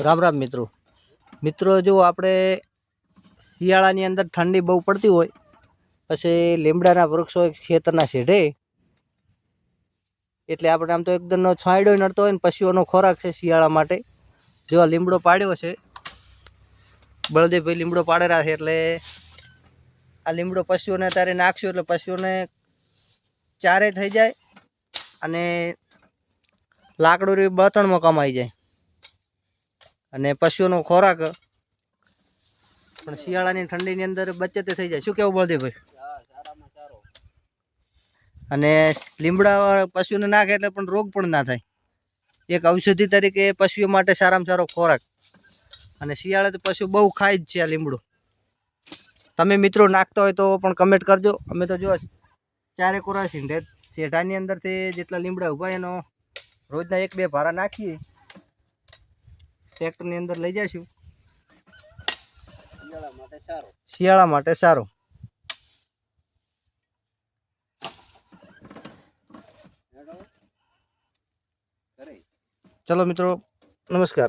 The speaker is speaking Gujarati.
રામ રામ મિત્રો જો આપણે શિયાળાની અંદર ઠંડી બહુ પડતી હોય પછી લીમડાના વૃક્ષો ખેતરના શેઢે એટલે આપણે આમ તો એકદમ છાંયડો નડતો હોય ને પશુઓનો ખોરાક છે શિયાળા માટે. જો આ લીમડો પાડ્યો છે, બળદેવભાઈ લીમડો પાડેલા છે, એટલે આ લીમડો પશુઓને અત્યારે નાખશું એટલે પશુઓને ચારે થઈ જાય અને લાકડું બળતણમાં કમાઈ જાય અને પશુઓનો ખોરાક પણ શિયાળાની ઠંડીની અંદર બચત થઈ જાય. શું કેવું બળદેવભાઈ? અને લીમડા પશુને નાખે એટલે પણ રોગ પણ ના થાય. એક ઔષધિ તરીકે પશુઓ માટે સારામાં સારો ખોરાક. અને શિયાળે તો પશુ બહુ ખાય જ છે આ લીમડું. તમે મિત્રો નાખતા હોય તો પણ કમેન્ટ કરજો. અમે તો જો ચારે કોરા શેઢાની અંદરથી જેટલા લીમડા ઉભા એનો રોજના 1-2 ભારા નાખીએ, ટ્રેક્ટરની અંદર લઈ જઈશું. શિયાળા માટે સારું. ચલો મિત્રો, નમસ્કાર.